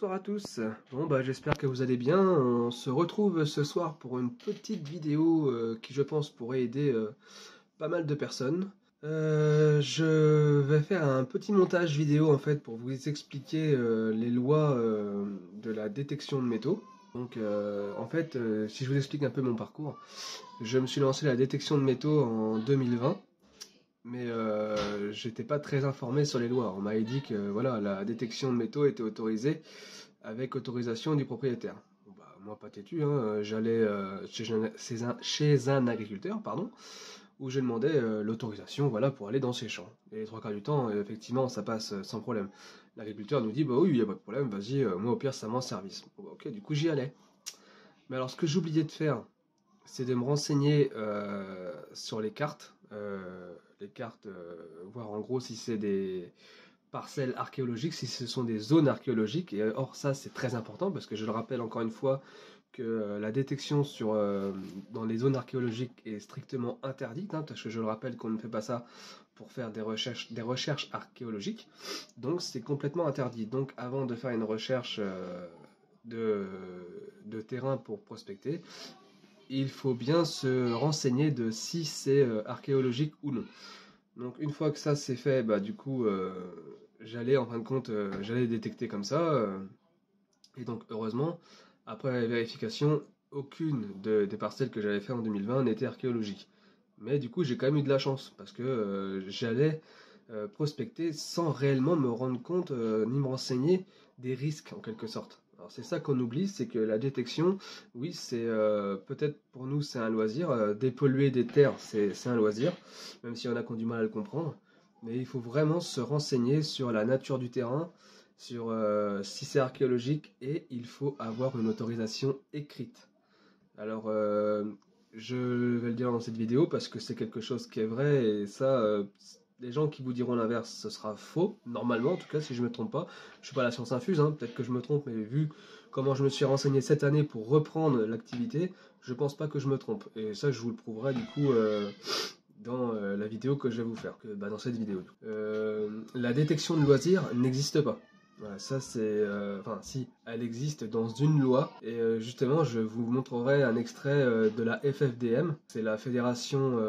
Bonsoir à tous. Bon j'espère que vous allez bien. On se retrouve ce soir pour une petite vidéo qui je pense pourrait aider pas mal de personnes. Je vais faire un petit montage vidéo en fait pour vous expliquer les lois de la détection de métaux. Donc en fait, si je vous explique un peu mon parcours, je me suis lancé la détection de métaux en 2020. Mais j'étais pas très informé sur les lois. On m'avait dit que voilà, la détection de métaux était autorisée avec autorisation du propriétaire. Bon, bah, moi pas têtu, hein, j'allais chez un agriculteur, pardon, où je demandais l'autorisation voilà, pour aller dans ses champs. Et les trois quarts du temps, effectivement, ça passe sans problème. L'agriculteur nous dit bah oui, il n'y a pas de problème, vas-y, moi au pire ça m'en service. Bon, bah, ok, du coup j'y allais. Mais alors ce que j'oubliais de faire, c'est de me renseigner sur les cartes, voir en gros si c'est des parcelles archéologiques, si ce sont des zones archéologiques. Et or ça c'est très important parce que je le rappelle encore une fois que la détection dans les zones archéologiques est strictement interdite, hein, parce que je le rappelle qu'on ne fait pas ça pour faire des recherches archéologiques. Donc c'est complètement interdit. Donc avant de faire une recherche de terrain pour prospecter, il faut bien se renseigner de si c'est archéologique ou non. Donc une fois que ça c'est fait, bah du coup j'allais en fin de compte j'allais détecter comme ça et donc heureusement après la vérification aucune des parcelles que j'avais fait en 2020 n'était archéologique. Mais du coup j'ai quand même eu de la chance parce que j'allais prospecter sans réellement me rendre compte ni me renseigner des risques en quelque sorte. Alors c'est ça qu'on oublie, c'est que la détection, oui, c'est peut-être pour nous c'est un loisir, dépolluer des terres c'est un loisir, même s'il y en a qui ont du mal à le comprendre, mais il faut vraiment se renseigner sur la nature du terrain, sur si c'est archéologique, et il faut avoir une autorisation écrite. Alors je vais le dire dans cette vidéo parce que c'est quelque chose qui est vrai, et ça les gens qui vous diront l'inverse, ce sera faux, normalement en tout cas si je me trompe pas. Je suis pas la science infuse, hein, peut-être que je me trompe, mais vu comment je me suis renseigné cette année pour reprendre l'activité, je pense pas que je me trompe. Et ça je vous le prouverai du coup dans la vidéo que je vais vous faire, dans cette vidéo. La détection de loisirs n'existe pas. Voilà, ça c'est... enfin si, elle existe dans une loi, et justement je vous montrerai un extrait de la FFDM, c'est la Fédération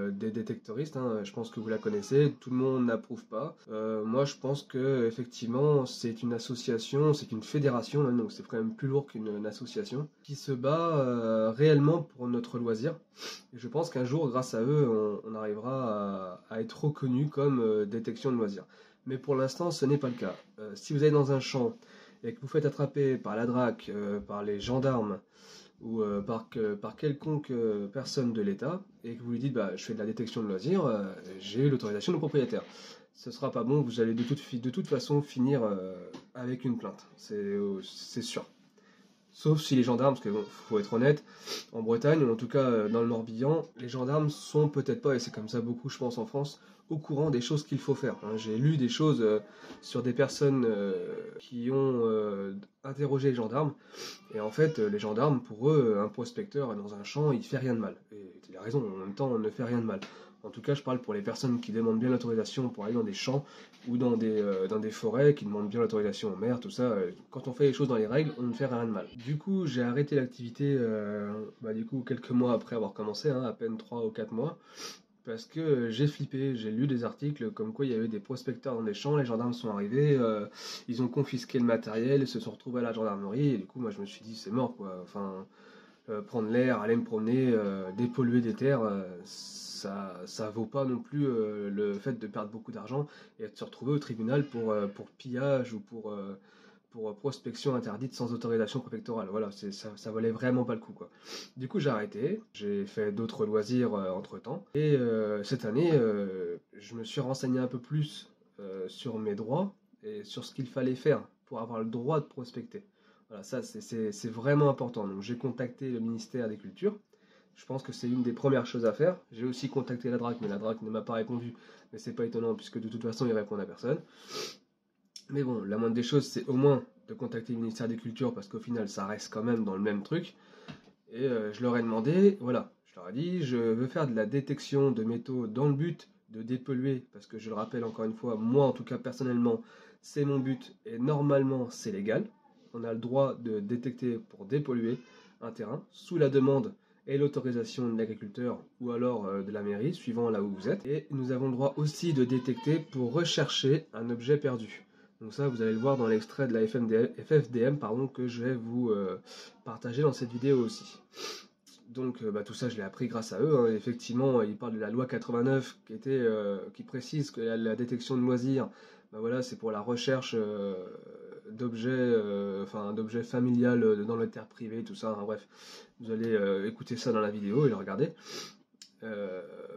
des détectoristes, hein, je pense que vous la connaissez, tout le monde n'approuve pas. Moi je pense que effectivement c'est une association, c'est une fédération, hein, donc c'est quand même plus lourd qu'une association, qui se bat réellement pour notre loisir. Et je pense qu'un jour, grâce à eux, on arrivera à être reconnu comme détection de loisirs. Mais pour l'instant, ce n'est pas le cas. Si vous allez dans un champ et que vous faites attraper par la DRAC, par les gendarmes ou par quelconque personne de l'État, et que vous lui dites bah, je fais de la détection de loisirs, j'ai l'autorisation du propriétaire. Ce sera pas bon, vous allez de toute façon finir avec une plainte. C'est sûr. Sauf si les gendarmes, parce qu'il faut être honnête, en Bretagne, ou en tout cas dans le Morbihan, les gendarmes sont peut-être pas, et c'est comme ça beaucoup je pense en France, au courant des choses qu'il faut faire. J'ai lu des choses sur des personnes qui ont interrogé les gendarmes, et en fait les gendarmes, pour eux, un prospecteur dans un champ, il fait rien de mal. Et il a raison, en même temps on ne fait rien de mal. En tout cas, je parle pour les personnes qui demandent bien l'autorisation pour aller dans des champs ou dans des forêts, qui demandent bien l'autorisation au maire, tout ça. Quand on fait les choses dans les règles, on ne fait rien de mal. Du coup, j'ai arrêté l'activité du coup, quelques mois après avoir commencé, hein, à peine 3 ou 4 mois, parce que j'ai flippé, j'ai lu des articles comme quoi il y avait des prospecteurs dans des champs, les gendarmes sont arrivés, ils ont confisqué le matériel, ils se sont retrouvés à la gendarmerie, et du coup, moi je me suis dit, c'est mort quoi. Enfin, prendre l'air, aller me promener, dépolluer des terres, ça vaut pas non plus le fait de perdre beaucoup d'argent et de se retrouver au tribunal pour pillage ou pour prospection interdite sans autorisation préfectorale. Voilà, ça valait vraiment pas le coup quoi. Du coup j'ai arrêté, j'ai fait d'autres loisirs entre temps, et cette année je me suis renseigné un peu plus sur mes droits et sur ce qu'il fallait faire pour avoir le droit de prospecter. Voilà, ça c'est vraiment important. Donc j'ai contacté le ministère des Cultures. Je pense que c'est une des premières choses à faire. J'ai aussi contacté la DRAC, mais la DRAC ne m'a pas répondu. Mais c'est pas étonnant puisque de toute façon ils répondent à personne. Mais bon, la moindre des choses, c'est au moins de contacter le ministère des Cultures parce qu'au final ça reste quand même dans le même truc. Et je leur ai demandé, voilà, je leur ai dit, je veux faire de la détection de métaux dans le but de dépolluer, parce que je le rappelle encore une fois, moi en tout cas personnellement, c'est mon but et normalement c'est légal. on a le droit de détecter pour dépolluer un terrain sous la demande et l'autorisation de l'agriculteur ou alors de la mairie, suivant là où vous êtes. Et nous avons le droit aussi de détecter pour rechercher un objet perdu. Donc ça, vous allez le voir dans l'extrait de la FFDM que je vais vous partager dans cette vidéo aussi. Donc tout ça, je l'ai appris grâce à eux. Hein. Effectivement, ils parlent de la loi 89 qui précise que la détection de loisirs, voilà, c'est pour la recherche d'objets d'objets familiales dans le terre privée, tout ça. Hein. Bref, vous allez écouter ça dans la vidéo et le regarder.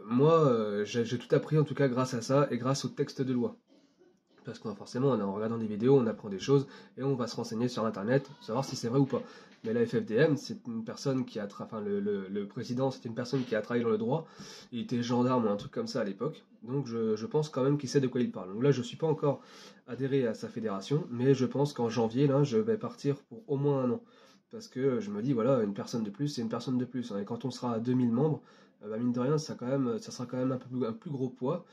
Moi, j'ai tout appris en tout cas grâce à ça et grâce au texte de loi. Parce que forcément, en regardant des vidéos, on apprend des choses et on va se renseigner sur internet, savoir si c'est vrai ou pas. Mais la FFDM, c'est une personne qui a le président, c'est une personne qui a travaillé dans le droit. Il était gendarme ou un truc comme ça à l'époque. Donc je pense quand même qu'il sait de quoi il parle. Donc là, je ne suis pas encore adhéré à sa fédération, mais je pense qu'en janvier, là, je vais partir pour au moins 1 an. Parce que je me dis, voilà, une personne de plus, c'est une personne de plus. Hein. Et quand on sera à 2000 membres, mine de rien, ça sera quand même un plus gros poids.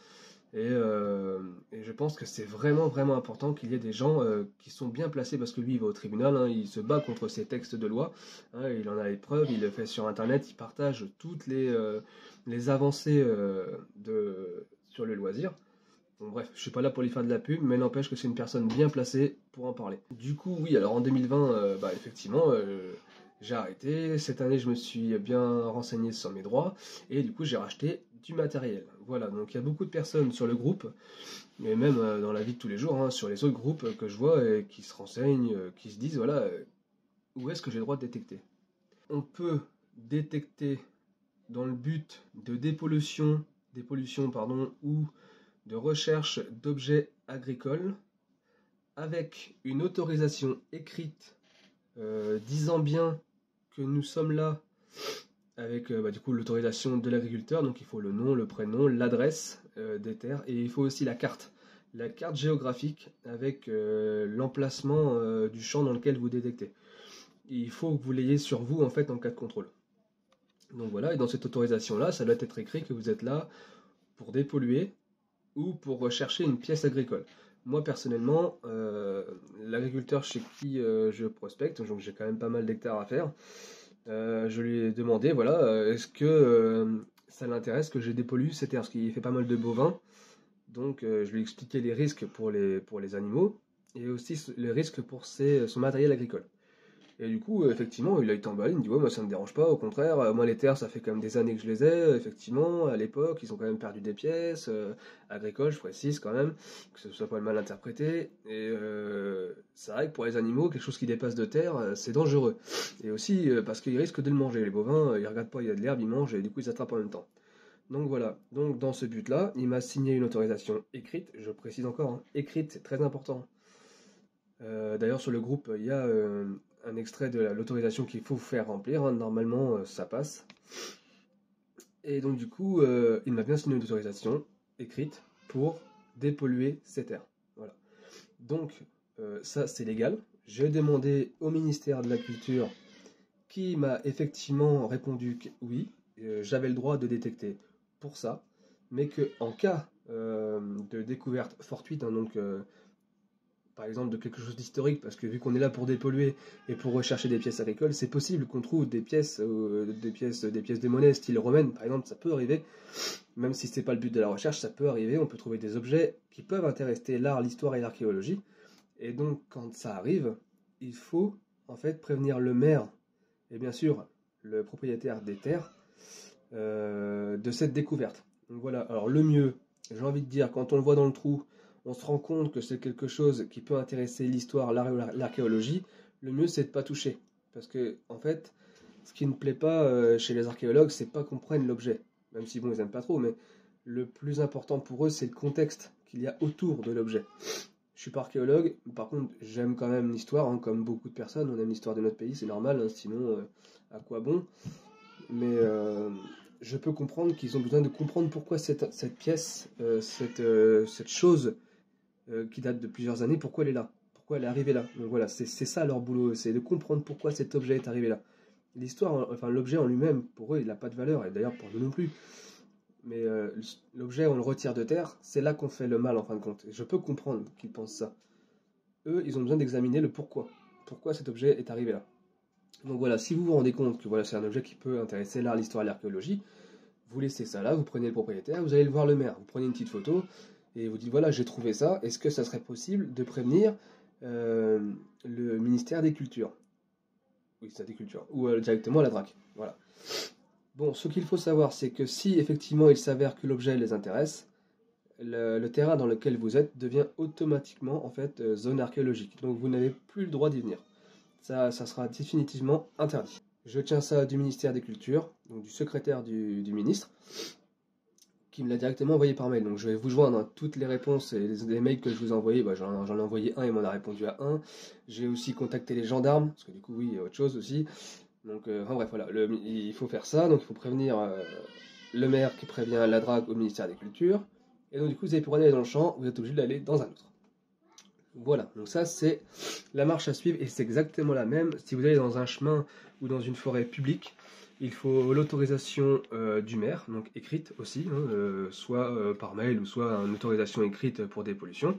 Et je pense que c'est vraiment vraiment important qu'il y ait des gens qui sont bien placés parce que lui il va au tribunal, hein, il se bat contre ces textes de loi, hein, il en a les preuves, il le fait sur internet, il partage toutes les avancées sur le loisir. Bon, bref, je suis pas là pour lui faire de la pub, mais n'empêche que c'est une personne bien placée pour en parler. Du coup, oui, alors en 2020, effectivement, j'ai arrêté. Cette année, je me suis bien renseigné sur mes droits et du coup, j'ai racheté du matériel. Voilà, donc il y a beaucoup de personnes sur le groupe, et même dans la vie de tous les jours, hein, sur les autres groupes que je vois et qui se renseignent, qui se disent, voilà, où est-ce que j'ai le droit de détecter? On peut détecter dans le but de dépollution ou de recherche d'objets agricoles avec une autorisation écrite disant bien que nous sommes là avec du coup l'autorisation de l'agriculteur, donc il faut le nom, le prénom, l'adresse des terres et il faut aussi la carte géographique avec l'emplacement du champ dans lequel vous détectez. Il faut que vous l'ayez sur vous en fait en cas de contrôle. Donc voilà, et dans cette autorisation là, ça doit être écrit que vous êtes là pour dépolluer ou pour rechercher une pièce agricole. Moi personnellement, l'agriculteur chez qui je prospecte, donc j'ai quand même pas mal d'hectares à faire, je lui ai demandé, voilà, est-ce que ça l'intéresse que je dépollue ces terres, parce qu'il fait pas mal de bovins, donc je lui ai expliqué les risques pour les animaux, et aussi les risques pour son matériel agricole. Et du coup, effectivement, il a été emballé, il me dit ouais, moi ça me dérange pas, au contraire, moi les terres, ça fait quand même des années que je les ai, effectivement, à l'époque, ils ont quand même perdu des pièces, agricoles, je précise quand même, que ce soit pas mal interprété, et c'est vrai que pour les animaux, quelque chose qui dépasse de terre, c'est dangereux. Et aussi parce qu'ils risquent de le manger, les bovins, ils regardent pas, il y a de l'herbe, ils mangent, et du coup ils attrapent en même temps. Donc voilà, donc dans ce but-là, il m'a signé une autorisation écrite, je précise encore, hein, écrite, c'est très important. D'ailleurs, sur le groupe, il y a un extrait de l'autorisation qu'il faut faire remplir. Hein. Normalement, ça passe. Et donc, du coup, il m'a bien signé une autorisation écrite pour dépolluer ces terres. Voilà. Donc, ça, c'est légal. J'ai demandé au ministère de la Culture qui m'a effectivement répondu que oui, j'avais le droit de détecter pour ça, mais que en cas de découverte fortuite, hein, donc par exemple de quelque chose d'historique, parce que vu qu'on est là pour dépolluer et pour rechercher des pièces agricoles, c'est possible qu'on trouve des pièces de monnaie style romaine, par exemple, ça peut arriver, même si c'est pas le but de la recherche, ça peut arriver, on peut trouver des objets qui peuvent intéresser l'art, l'histoire et l'archéologie, et donc quand ça arrive, il faut en fait prévenir le maire, et bien sûr le propriétaire des terres, de cette découverte. Donc voilà, alors le mieux, j'ai envie de dire, quand on le voit dans le trou, on se rend compte que c'est quelque chose qui peut intéresser l'histoire, l'archéologie, le mieux c'est de ne pas toucher. Parce que, en fait, ce qui ne plaît pas chez les archéologues, c'est pas qu'on prenne l'objet. Même si, bon, ils n'aiment pas trop, mais le plus important pour eux, c'est le contexte qu'il y a autour de l'objet. Je suis pas archéologue, par contre, j'aime quand même l'histoire, hein, comme beaucoup de personnes, on aime l'histoire de notre pays, c'est normal, hein, sinon, à quoi bon? Mais je peux comprendre qu'ils ont besoin de comprendre pourquoi cette pièce, cette chose qui date de plusieurs années, pourquoi elle est là, pourquoi elle est arrivée là. Donc voilà, c'est ça leur boulot, c'est de comprendre pourquoi cet objet est arrivé là. L'histoire, enfin l'objet en lui-même, pour eux, il n'a pas de valeur, et d'ailleurs pour nous non plus. Mais l'objet, on le retire de terre, c'est là qu'on fait le mal en fin de compte. Et je peux comprendre qu'ils pensent ça. Eux, ils ont besoin d'examiner le pourquoi. pourquoi cet objet est arrivé là. Donc voilà, si vous vous rendez compte que voilà, c'est un objet qui peut intéresser l'art, l'histoire et l'archéologie, vous laissez ça là, vous prenez le propriétaire, vous allez le voir le maire, vous prenez une petite photo et vous dites voilà, j'ai trouvé ça, est-ce que ça serait possible de prévenir euh, le ministère des Cultures? Oui, c'est des Cultures, ou directement la DRAC. Voilà. Bon, ce qu'il faut savoir, c'est que si effectivement il s'avère que l'objet les intéresse, le terrain dans lequel vous êtes devient automatiquement en fait zone archéologique. Donc vous n'avez plus le droit d'y venir. Ça sera définitivement interdit. Je tiens ça du ministère des Cultures, donc du secrétaire du ministre, qui me l'a directement envoyé par mail. Donc je vais vous joindre hein, toutes les réponses et les mails que je vous ai envoyés. Bah, j'en ai envoyé un et m'en a répondu à un. J'ai aussi contacté les gendarmes, parce que du coup oui, il y a autre chose aussi. Donc enfin bref, voilà, il faut faire ça, donc il faut prévenir le maire qui prévient la DRAC au ministère des Cultures. Et donc du coup vous avez pour aller dans le champ, vous êtes obligé d'aller dans un autre. Voilà, donc ça c'est la marche à suivre et c'est exactement la même. Si vous allez dans un chemin ou dans une forêt publique, il faut l'autorisation du maire, donc écrite aussi, hein, soit par mail ou soit une autorisation écrite pour des pollutions.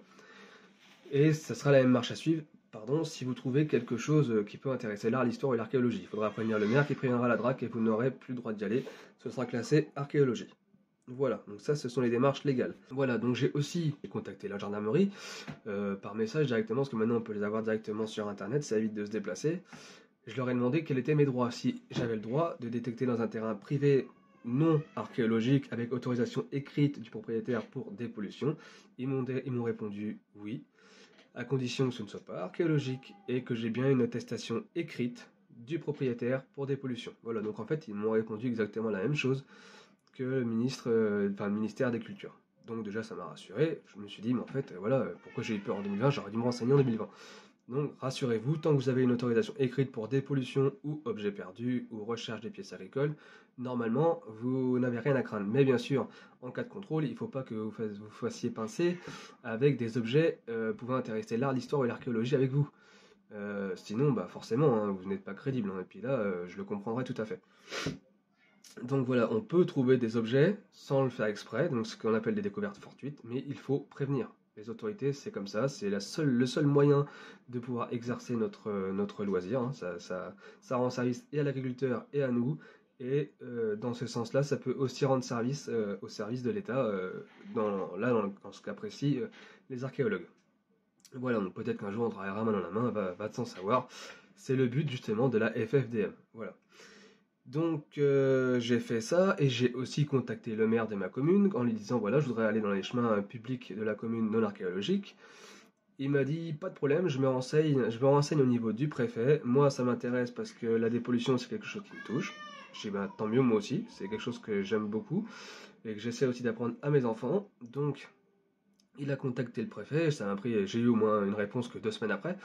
Et ça sera la même marche à suivre, pardon, si vous trouvez quelque chose qui peut intéresser l'art, l'histoire et l'archéologie. Il faudra prévenir le maire qui préviendra la DRAC et vous n'aurez plus le droit d'y aller. Ce sera classé archéologie. Voilà, donc ça ce sont les démarches légales. Voilà, donc j'ai aussi contacté la gendarmerie par message directement, parce que maintenant on peut les avoir directement sur internet, ça évite de se déplacer. Je leur ai demandé quels étaient mes droits, si j'avais le droit de détecter dans un terrain privé non archéologique avec autorisation écrite du propriétaire pour dépollution. Ils m'ont répondu oui, à condition que ce ne soit pas archéologique et que j'ai bien une attestation écrite du propriétaire pour dépollution. Voilà, donc en fait ils m'ont répondu exactement la même chose que le ministère des Cultures. Donc déjà ça m'a rassuré, je me suis dit mais en fait voilà, pourquoi j'ai eu peur en 2020, j'aurais dû me renseigner en 2020. Donc rassurez-vous, tant que vous avez une autorisation écrite pour dépollution ou objets perdus ou recherche des pièces agricoles, normalement vous n'avez rien à craindre. Mais bien sûr, en cas de contrôle, il ne faut pas que vous fassiez pincer avec des objets pouvant intéresser l'art, l'histoire et l'archéologie avec vous. Sinon, bah forcément, hein, vous n'êtes pas crédible. Hein, et puis là, je le comprendrai tout à fait. Donc voilà, on peut trouver des objets sans le faire exprès, donc ce qu'on appelle des découvertes fortuites, mais il faut prévenir. Les autorités, c'est comme ça, c'est le seul moyen de pouvoir exercer notre loisir. Hein. Ça rend service et à l'agriculteur et à nous. Et dans ce sens-là, ça peut aussi rendre service au service de l'État, dans ce cas précis, les archéologues. Voilà, donc peut-être qu'un jour on travaillera main dans la main, va de s'en savoir. C'est le but justement de la FFDM. Voilà. Donc j'ai fait ça et j'ai aussi contacté le maire de ma commune en lui disant voilà je voudrais aller dans les chemins publics de la commune non archéologique. Il m'a dit pas de problème, je me renseigne au niveau du préfet. Moi ça m'intéresse parce que la dépollution c'est quelque chose qui me touche. Je dis bah tant mieux moi aussi, c'est quelque chose que j'aime beaucoup et que j'essaie aussi d'apprendre à mes enfants. Donc il a contacté le préfet, j'ai eu au moins une réponse que 2 semaines après.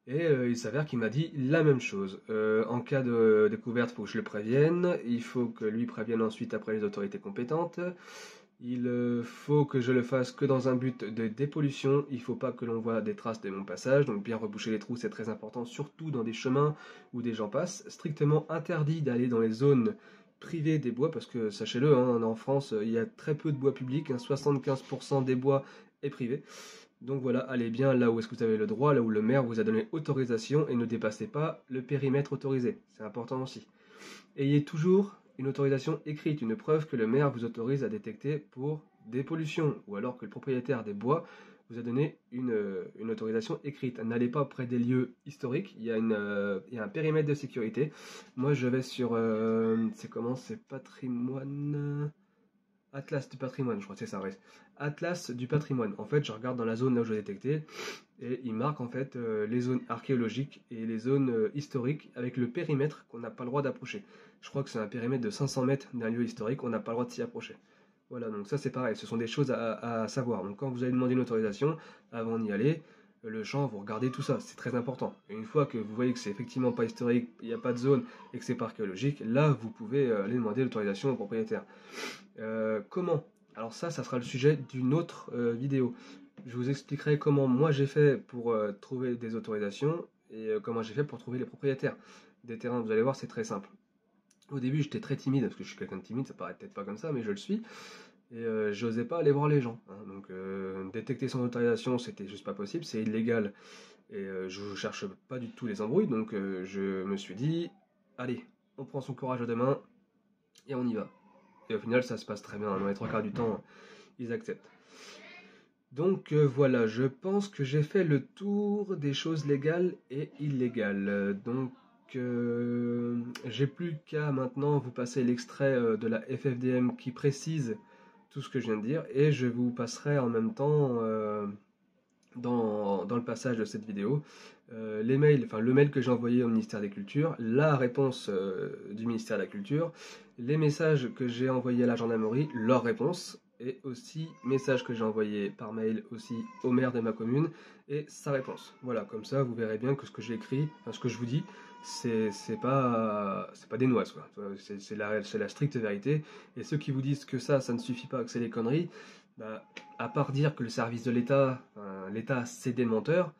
Et il s'avère qu'il m'a dit la même chose. En cas de découverte, il faut que je le prévienne. Il faut que lui prévienne ensuite après les autorités compétentes. Il faut que je le fasse que dans un but de dépollution. Il ne faut pas que l'on voit des traces de mon passage. Donc bien reboucher les trous, c'est très important, surtout dans des chemins où des gens passent. Strictement interdit d'aller dans les zones privées des bois, parce que sachez-le, hein, en France, il y a très peu de bois public. Hein, 75% des bois est privé. Donc voilà, allez bien là où est-ce que vous avez le droit, là où le maire vous a donné autorisation et ne dépassez pas le périmètre autorisé. C'est important aussi. Ayez toujours une autorisation écrite, une preuve que le maire vous autorise à détecter pour des pollutions ou alors que le propriétaire des bois vous a donné une autorisation écrite. N'allez pas près des lieux historiques, il y a un périmètre de sécurité. Moi je vais sur, c'est patrimoine... Atlas du patrimoine, je crois que c'est ça, ouais. Atlas du patrimoine. En fait, je regarde dans la zone là où je l'ai détecté et il marque en fait les zones archéologiques et les zones historiques avec le périmètre qu'on n'a pas le droit d'approcher. Je crois que c'est un périmètre de 500 mètres d'un lieu historique, on n'a pas le droit de s'y approcher. Voilà, donc ça c'est pareil, ce sont des choses à savoir. Donc quand vous allez demander une autorisation, avant d'y aller, le champ, vous regardez tout ça, c'est très important. Et une fois que vous voyez que c'est effectivement pas historique, il n'y a pas de zone et que c'est pas archéologique, là vous pouvez aller demander l'autorisation au propriétaire. Comment? Alors ça sera le sujet d'une autre vidéo. Je vous expliquerai comment moi j'ai fait pour trouver des autorisations et comment j'ai fait pour trouver les propriétaires des terrains. Vous allez voir, c'est très simple. Au début, j'étais très timide, parce que je suis quelqu'un de timide, ça paraît peut-être pas comme ça, mais je le suis. Et j'osais pas aller voir les gens, hein. Donc détecter sans autorisation, c'était juste pas possible, c'est illégal. Et je cherche pas du tout les embrouilles, donc je me suis dit, allez, on prend son courage à deux mains et on y va. Et au final, ça se passe très bien. Dans les trois quarts du temps, ils acceptent. Donc voilà, je pense que j'ai fait le tour des choses légales et illégales. Donc j'ai plus qu'à maintenant vous passer l'extrait de la FFDM qui précise tout ce que je viens de dire et je vous passerai en même temps dans le passage de cette vidéo les mails, enfin le mail que j'ai envoyé au ministère des Cultures, la réponse du ministère de la Culture, les messages que j'ai envoyés à la gendarmerie, leur réponse, et aussi messages que j'ai envoyés par mail aussi au maire de ma commune et sa réponse. Voilà, comme ça vous verrez bien que ce que j'ai écrit, enfin, ce que je vous dis, c'est pas des noises, quoi. C'est la stricte vérité. Et ceux qui vous disent que ça ne suffit pas, que c'est des conneries, bah, à part dire que le service de l'État, l'État c'est des menteurs.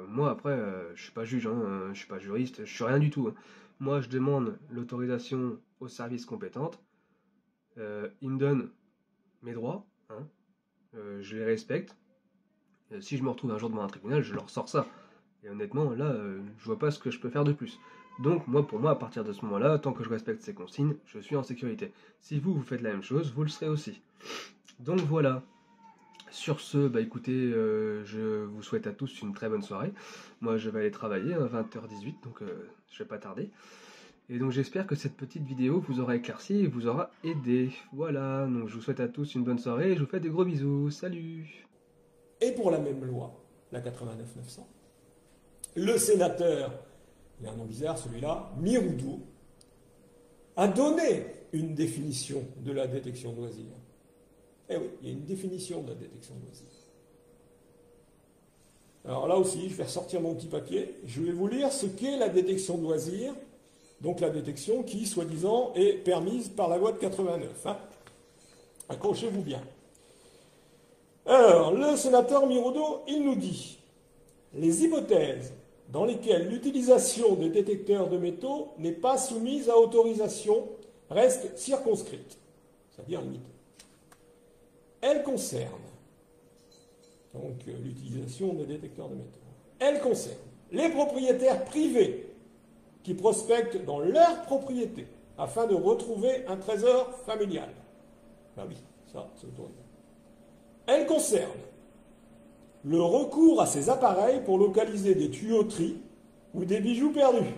Moi après, je suis pas juge, hein, je suis pas juriste, je suis rien du tout, hein. Moi je demande l'autorisation aux services compétentes, ils me donnent mes droits, hein, je les respecte. Si je me retrouve un jour devant un tribunal, je leur sors ça. Et honnêtement, là, je vois pas ce que je peux faire de plus. Donc moi, pour moi, à partir de ce moment-là, tant que je respecte ces consignes, je suis en sécurité. Si vous, vous faites la même chose, vous le serez aussi. Donc voilà. Sur ce, bah écoutez, je vous souhaite à tous une très bonne soirée. Moi, je vais aller travailler à 20h18, donc je vais pas tarder. Et donc j'espère que cette petite vidéo vous aura éclairci et vous aura aidé. Voilà, donc je vous souhaite à tous une bonne soirée et je vous fais des gros bisous. Salut! Et pour la même loi, la 89-900, le sénateur, il a un nom bizarre celui-là, Miroudou, a donné une définition de la détection de loisirs. Eh oui, il y a une définition de la détection de loisirs. Alors là aussi, je vais ressortir mon petit papier. Je vais vous lire ce qu'est la détection de loisirs. Donc la détection qui, soi-disant, est permise par la loi de 89. Hein. Accrochez-vous bien. Alors, le sénateur Miroudou, il nous dit « Les hypothèses dans lesquelles l'utilisation des détecteurs de métaux n'est pas soumise à autorisation restent circonscrites, c'est-à-dire limitées. Elles concernent donc l'utilisation des détecteurs de métaux. Elles concernent les propriétaires privés qui prospectent dans leur propriété afin de retrouver un trésor familial. Ben oui, ça, c'est autorisé. Elles concernent le recours à ces appareils pour localiser des tuyauteries ou des bijoux perdus.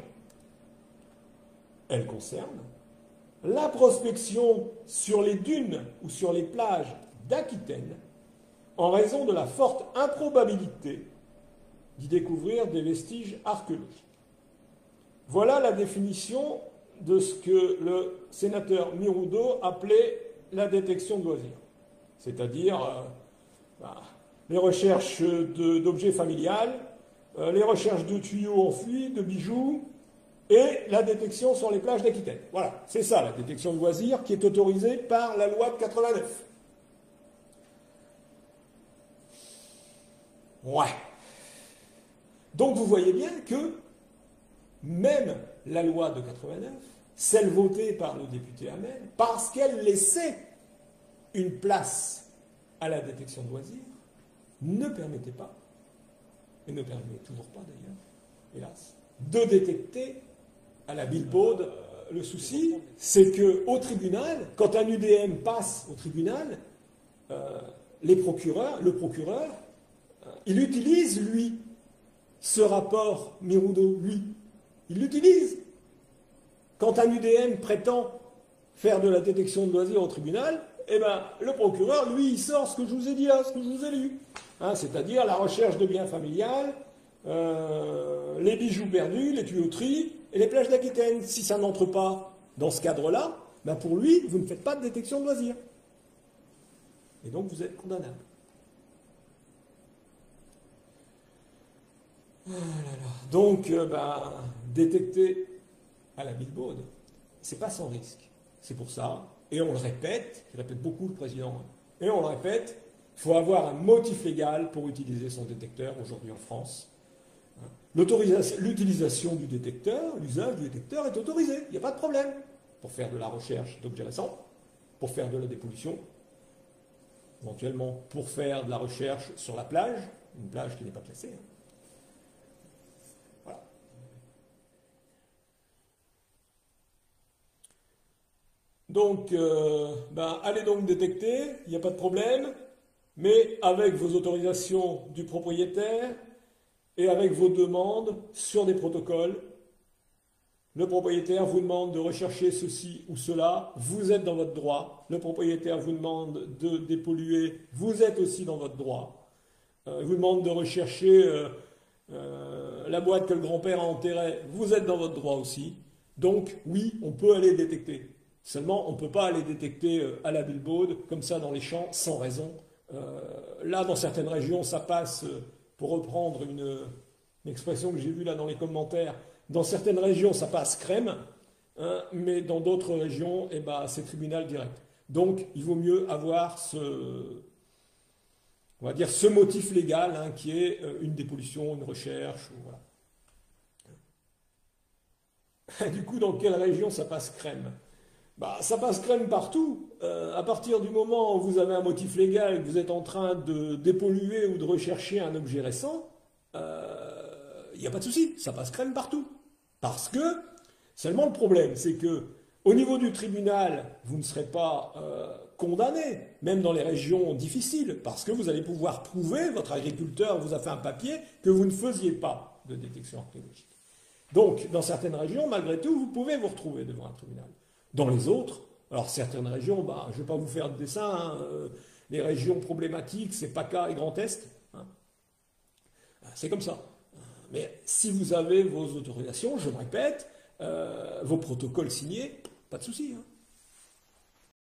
Elles concernent la prospection sur les dunes ou sur les plages d'Aquitaine en raison de la forte improbabilité d'y découvrir des vestiges archéologiques. Voilà la définition de ce que le sénateur Miroudou appelait la détection de loisirs, c'est-à-dire les recherches d'objets familiales, les recherches de tuyaux enfuis, de bijoux, et la détection sur les plages d'Aquitaine. Voilà, c'est ça la détection de loisirs qui est autorisée par la loi de 89. Ouais. Donc vous voyez bien que même la loi de 89, celle votée par le député Hamel, parce qu'elle laissait une place à la détection de loisirs, ne permettait pas, et ne permet toujours pas d'ailleurs, hélas, de détecter à la bilbaude. Le souci, c'est qu'au tribunal, quand un UDM passe au tribunal, le procureur, il utilise, lui, ce rapport Miroudou, lui. Il l'utilise. Quand un UDM prétend faire de la détection de loisirs au tribunal, eh ben, le procureur, lui, il sort ce que je vous ai dit là, ce que je vous ai lu. Hein, c'est-à-dire la recherche de biens familiales, les bijoux perdus, les tuyauteries et les plages d'Aquitaine. Si ça n'entre pas dans ce cadre-là, ben pour lui, vous ne faites pas de détection de loisirs. Et donc, vous êtes condamnable. Ah là là. Donc, détecter à la bilbaude, c'est pas sans risque. C'est pour ça, et on le répète, il répète beaucoup le président, et on le répète, il faut avoir un motif légal pour utiliser son détecteur aujourd'hui en France. L'utilisation du détecteur, l'usage du détecteur est autorisé, il n'y a pas de problème pour faire de la recherche d'objets récents. pour faire de la dépollution, éventuellement pour faire de la recherche sur la plage, une plage qui n'est pas classée. Hein. Voilà. Donc, allez donc détecter, il n'y a pas de problème, mais avec vos autorisations du propriétaire et avec vos demandes sur des protocoles. Le propriétaire vous demande de rechercher ceci ou cela, vous êtes dans votre droit. Le propriétaire vous demande de dépolluer, vous êtes aussi dans votre droit. Il vous demande de rechercher la boîte que le grand-père a enterrée, vous êtes dans votre droit aussi. Donc oui, on peut aller détecter. Seulement, on ne peut pas aller détecter à la Bilbaude, comme ça dans les champs, sans raison. Là, dans certaines régions, ça passe, pour reprendre une expression que j'ai vue là dans les commentaires, dans certaines régions, ça passe crème, hein, mais dans d'autres régions, eh ben, c'est tribunal direct. Donc, il vaut mieux avoir on va dire, ce motif légal, hein, qui est une dépollution, une recherche, voilà. Du coup, dans quelle région ça passe crème? Ça passe crème partout. À partir du moment où vous avez un motif légal et que vous êtes en train de dépolluer ou de rechercher un objet récent, il n'y a pas de souci, ça passe crème partout. Parce que, seulement le problème, c'est que au niveau du tribunal, vous ne serez pas condamné, même dans les régions difficiles, parce que vous allez pouvoir prouver, votre agriculteur vous a fait un papier, que vous ne faisiez pas de détection archéologique. Donc, dans certaines régions, malgré tout, vous pouvez vous retrouver devant un tribunal. Dans les autres, alors certaines régions, je ne vais pas vous faire de dessin, hein, les régions problématiques, c'est PACA et Grand Est, hein. C'est comme ça. Mais si vous avez vos autorisations, je me répète, vos protocoles signés, pas de souci. Hein.